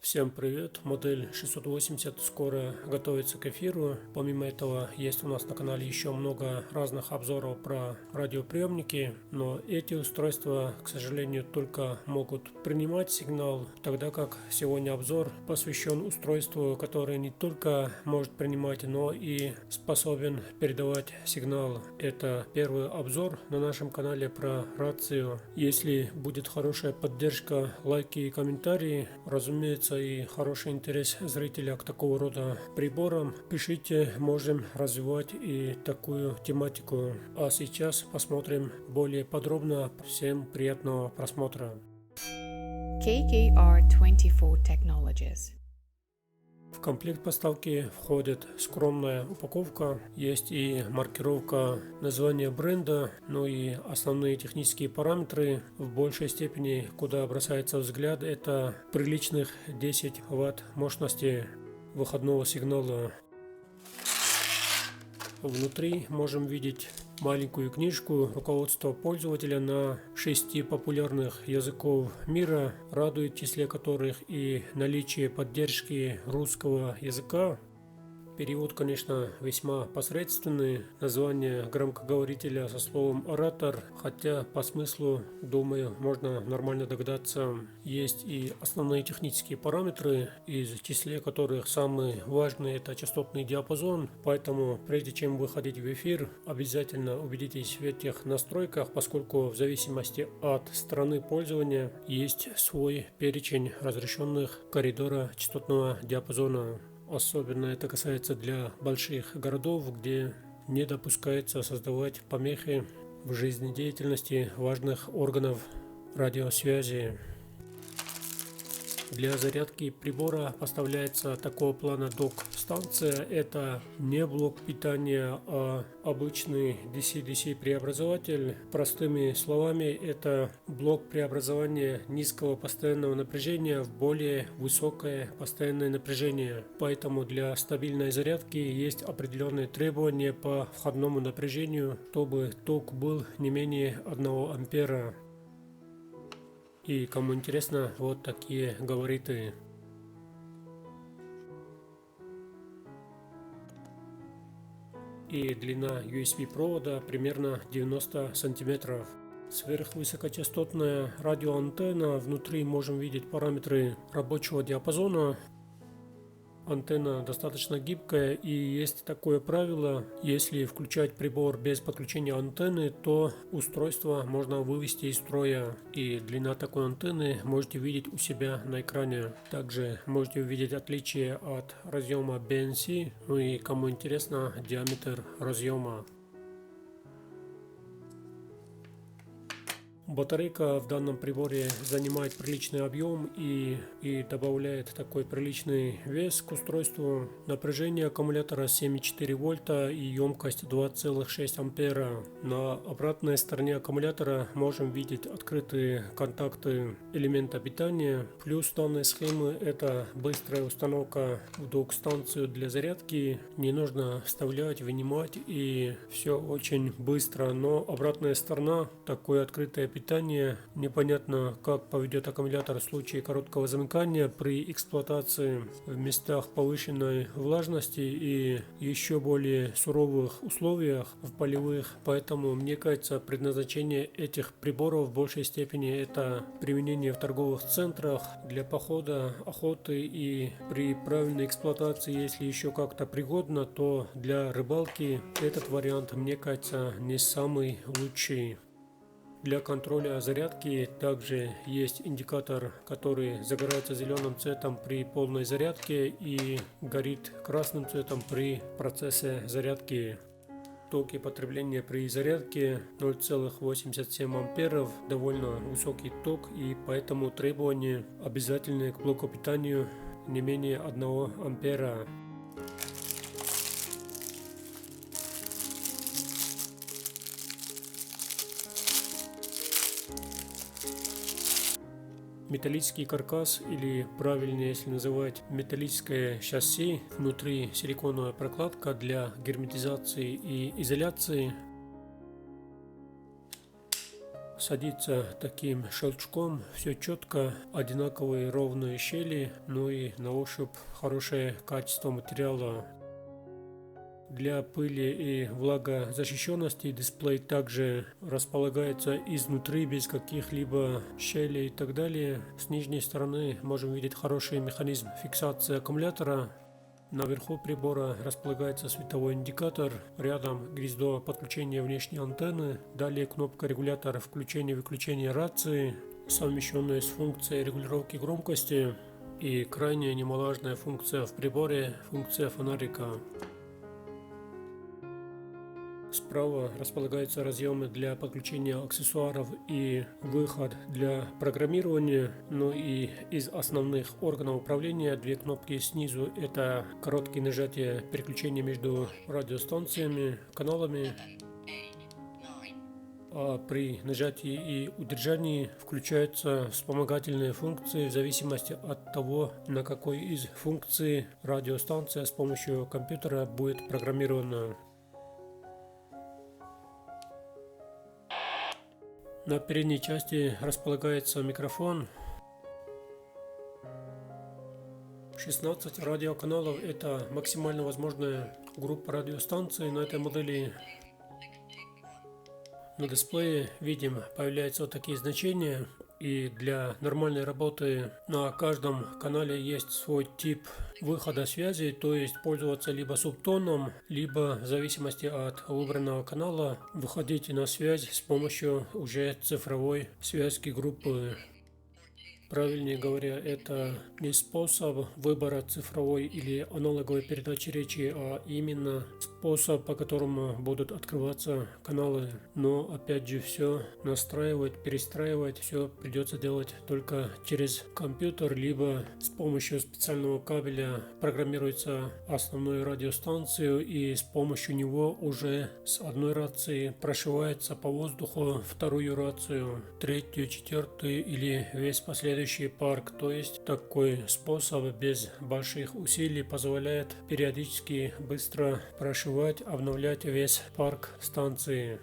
Всем привет! Модель 680 скоро готовится к эфиру. Помимо этого, есть у нас на канале еще много разных обзоров про радиоприемники, но эти устройства, к сожалению, только могут принимать сигнал, тогда как сегодня обзор посвящен устройству, которое не только может принимать, но и способен передавать сигнал. Это первый обзор на нашем канале про рацию. Если будет хорошая поддержка, лайки и комментарии, разумеется, и хороший интерес зрителя к такого рода приборам, пишите, можем развивать и такую тематику. А сейчас посмотрим более подробно. Всем приятного просмотра. KKR24 Technologies. В комплект поставки входит скромная упаковка, есть и маркировка названия бренда, ну и основные технические параметры. В большей степени, куда бросается взгляд, это приличных 10 Вт мощности выходного сигнала. Внутри можем видеть маленькую книжку руководства пользователя на 6 популярных языков мира, радует в числе которых и наличие поддержки русского языка. Перевод, конечно, весьма посредственный. Название громкоговорителя со словом «оратор», хотя по смыслу, думаю, можно нормально догадаться. Есть и основные технические параметры, из числа которых самый важный – это частотный диапазон. Поэтому, прежде чем выходить в эфир, обязательно убедитесь в этих настройках, поскольку в зависимости от страны пользования есть свой перечень разрешенных коридора частотного диапазона. Особенно это касается для больших городов, где не допускается создавать помехи в жизнедеятельности важных органов радиосвязи. Для зарядки прибора поставляется такого плана док-станция. Это не блок питания, а обычный DC-DC преобразователь. Простыми словами, это блок преобразования низкого постоянного напряжения в более высокое постоянное напряжение. Поэтому для стабильной зарядки есть определенные требования по входному напряжению, чтобы ток был не менее 1 ампера. И кому интересно, вот такие габариты. И длина USB провода примерно 90 сантиметров. Сверхвысокочастотная радиоантенна. Внутри можем видеть параметры рабочего диапазона. Антенна достаточно гибкая, и есть такое правило: если включать прибор без подключения антенны, то устройство можно вывести из строя. И длина такой антенны можете видеть у себя на экране. Также можете увидеть отличие от разъема BNC, ну и кому интересно, диаметр разъема. Батарейка в данном приборе занимает приличный объем и добавляет такой приличный вес к устройству. Напряжение аккумулятора 7,4 вольта и емкость 2,6 ампера. На обратной стороне аккумулятора можем видеть открытые контакты элемента питания. Плюс данной схемы — это быстрая установка в док-станцию для зарядки. Не нужно вставлять, вынимать, и все очень быстро. Но обратная сторона, такое открытое питание, непонятно, как поведет аккумулятор в случае короткого замыкания при эксплуатации в местах повышенной влажности и еще более суровых условиях в полевых. Поэтому, мне кажется, предназначение этих приборов в большей степени это применение в торговых центрах для похода, охоты, и при правильной эксплуатации, если еще как-то пригодно, то для рыбалки этот вариант, мне кажется, не самый лучший. Для контроля зарядки также есть индикатор, который загорается зеленым цветом при полной зарядке и горит красным цветом при процессе зарядки. Токи потребления при зарядке 0,87 амперов, довольно высокий ток, и поэтому требования обязательны к блоку питанию не менее 1 ампера. Металлический каркас, или правильнее, если называть, металлическое шасси, внутри силиконовая прокладка для герметизации и изоляции. садится таким щелчком, все четко, одинаковые ровные щели, ну и на ощупь хорошее качество материала. Для пыли и влагозащищенности дисплей также располагается изнутри без каких-либо щелей и так далее. С нижней стороны можем видеть хороший механизм фиксации аккумулятора. Наверху прибора располагается световой индикатор, рядом гнездо подключения внешней антенны, далее кнопка регулятора включения-выключения рации, совмещенная с функцией регулировки громкости, и крайне немаловажная функция в приборе – функция фонарика. Справа располагаются разъемы для подключения аксессуаров и выход для программирования. Ну и из основных органов управления две кнопки снизу – это короткие нажатия переключения между радиостанциями, каналами. А при нажатии и удержании включаются вспомогательные функции в зависимости от того, на какой из функций радиостанция с помощью компьютера будет программирована. На передней части располагается микрофон. 16 радиоканалов – это максимально возможная группа радиостанций на этой модели. На дисплее видим, появляются вот такие значения, и для нормальной работы на каждом канале есть свой тип выхода связи, то есть пользоваться либо субтоном, либо в зависимости от выбранного канала выходить на связь с помощью уже цифровой связки группы. Правильнее говоря, это не способ выбора цифровой или аналоговой передачи речи, а именно способ, по которому будут открываться каналы. Но опять же, все настраивать, перестраивать, все придется делать только через компьютер, либо с помощью специального кабеля программируется основную радиостанцию, и с помощью него уже с одной рации прошивается по воздуху вторую рацию, третью, четвертую или весь последующий парк. То есть такой способ без больших усилий позволяет периодически быстро прошивать, обновлять весь парк станции.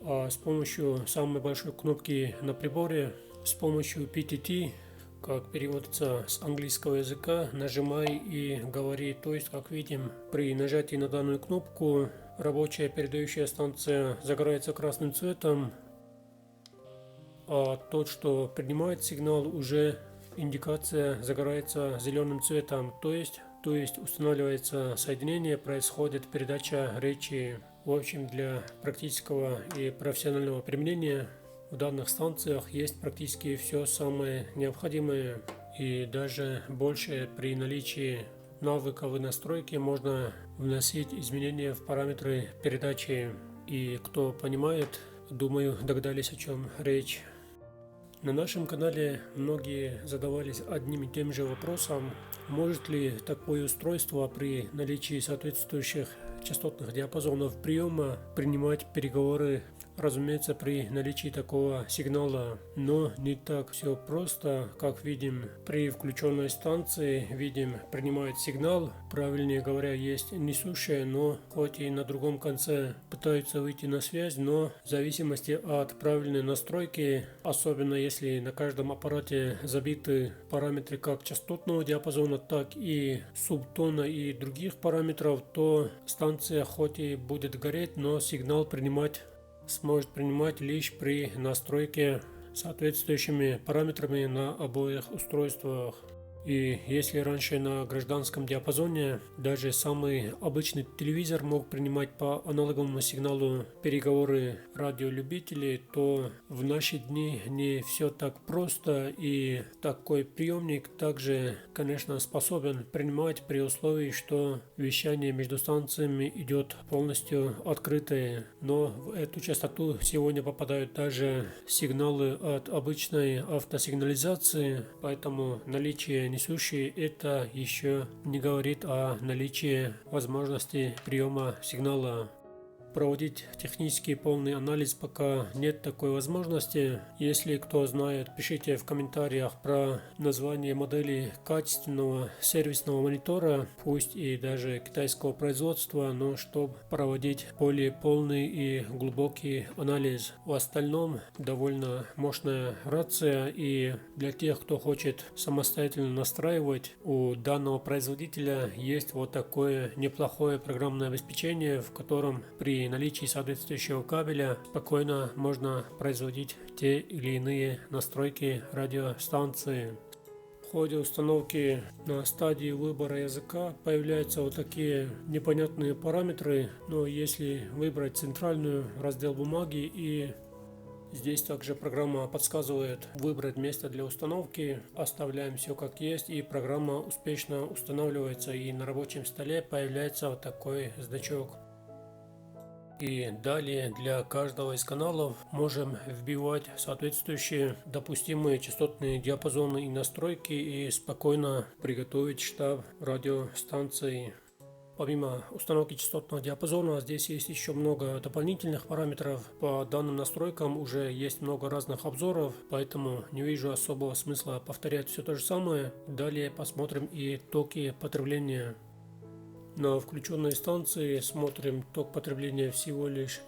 А с помощью самой большой кнопки на приборе, с помощью PTT, как переводится с английского языка, нажимай и говори. То есть, как видим, при нажатии на данную кнопку рабочая передающая станция загорается красным цветом, а тот, что принимает сигнал, уже индикация загорается зеленым цветом, то есть устанавливается соединение, происходит передача речи. В общем, для практического и профессионального применения в данных станциях есть практически все самое необходимое, и даже больше. При наличии навыков и настройки можно вносить изменения в параметры передачи. И кто понимает, думаю, догадались, о чем речь. На нашем канале многие задавались одним и тем же вопросом: может ли такое устройство при наличии соответствующих частотных диапазонов приема принимать переговоры, разумеется, при наличии такого сигнала. Но не так все просто. Как видим, при включенной станции, принимает сигнал, правильнее говоря, есть несущая, но хоть и на другом конце пытаются выйти на связь, но в зависимости от правильной настройки, особенно если на каждом аппарате забиты параметры как частотного диапазона, так и субтона и других параметров, то станция хоть и будет гореть, но сигнал сможет принимать лишь при настройке соответствующими параметрами на обоих устройствах. И если раньше на гражданском диапазоне даже самый обычный телевизор мог принимать по аналоговому сигналу переговоры радиолюбителей, то в наши дни не все так просто, и такой приемник также, конечно, способен принимать при условии, что вещание между станциями идет полностью открытое. Но в эту частоту сегодня попадают даже сигналы от обычной автосигнализации, поэтому наличие несущей это еще не говорит о наличии возможности приема сигнала. проводить технический полный анализ пока нет такой возможности. Если кто знает, пишите в комментариях про название модели качественного сервисного монитора, пусть и даже китайского производства, но чтобы проводить более полный и глубокий анализ. В остальном довольно мощная рация, и для тех, кто хочет самостоятельно настраивать, у данного производителя есть вот такое неплохое программное обеспечение, в котором при наличии соответствующего кабеля спокойно можно производить те или иные настройки радиостанции. В ходе установки на стадии выбора языка появляются вот такие непонятные параметры, но если выбрать центральную, раздел бумаги, и здесь также программа подсказывает выбрать место для установки, оставляем все как есть, и программа успешно устанавливается, и на рабочем столе появляется вот такой значок. И далее для каждого из каналов можем вбивать соответствующие допустимые частотные диапазоны и настройки и спокойно приготовить штаб радиостанции. Помимо установки частотного диапазона, здесь есть еще много дополнительных параметров. По данным настройкам уже есть много разных обзоров, поэтому не вижу особого смысла повторять все то же самое. Далее посмотрим и токи потребления. На включенной станции смотрим ток потребления всего лишь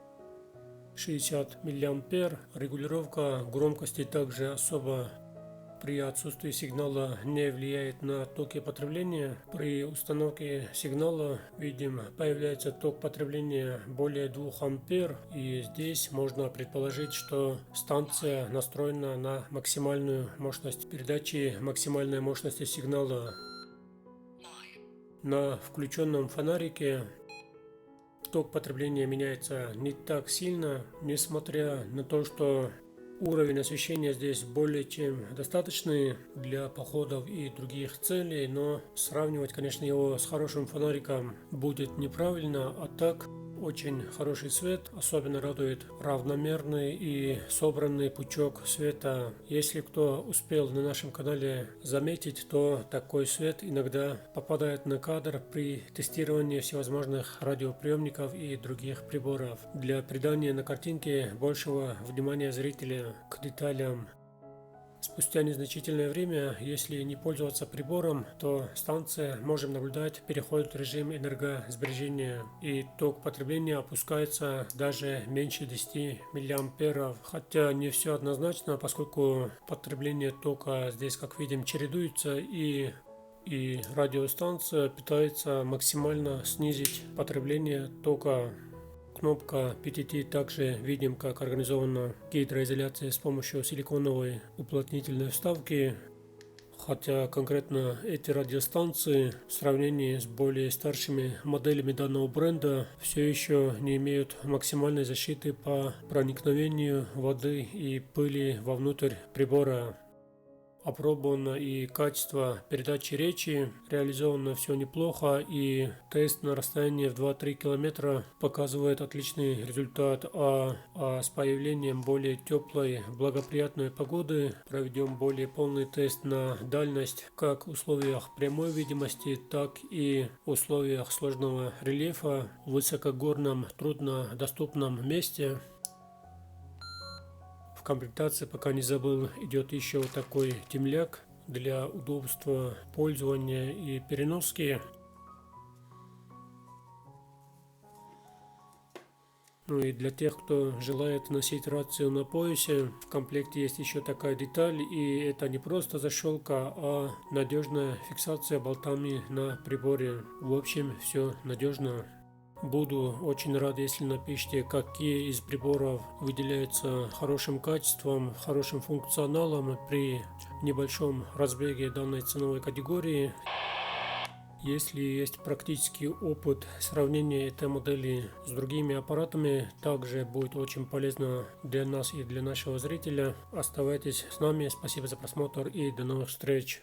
60 мА. Регулировка громкости также особо при отсутствии сигнала не влияет на токи потребления. При установке сигнала видим, появляется ток потребления более 2 ампер, и здесь можно предположить, что станция настроена на максимальную мощность передачи максимальной мощности сигнала. На включенном фонарике ток потребления меняется не так сильно, несмотря на то, что уровень освещения здесь более чем достаточный для походов и других целей, но сравнивать, конечно, его с хорошим фонариком будет неправильно, а так очень хороший свет, особенно радует равномерный и собранный пучок света. Если кто успел на нашем канале заметить, то такой свет иногда попадает на кадр при тестировании всевозможных радиоприемников и других приборов для придания на картинке большего внимания зрителя к деталям. Спустя незначительное время, если не пользоваться прибором, то станция, можем наблюдать, переходит в режим энергосбережения, и ток потребления опускается даже меньше 10 мА. Хотя не все однозначно, поскольку потребление тока здесь, как видим, чередуется, и радиостанция пытается максимально снизить потребление тока. Кнопка PTT также видим, как организована гидроизоляция с помощью силиконовой уплотнительной вставки. Хотя конкретно эти радиостанции в сравнении с более старшими моделями данного бренда все еще не имеют максимальной защиты по проникновению воды и пыли вовнутрь прибора. Опробовано и качество передачи речи, реализовано все неплохо, и тест на расстоянии в 2-3 километра показывает отличный результат, а с появлением более теплой, благоприятной погоды проведем более полный тест на дальность как в условиях прямой видимости, так и в условиях сложного рельефа в высокогорном труднодоступном месте. В комплектации, пока не забыл, идет еще вот такой темляк для удобства пользования и переноски. Ну и для тех, кто желает носить рацию на поясе, в комплекте есть еще такая деталь, и это не просто защелка, а надежная фиксация болтами на приборе. В общем, все надежно. Буду очень рад, если напишите, какие из приборов выделяются хорошим качеством, хорошим функционалом при небольшом разбеге данной ценовой категории. Если есть практический опыт сравнения этой модели с другими аппаратами, также будет очень полезно для нас и для нашего зрителя. Оставайтесь с нами, спасибо за просмотр и до новых встреч!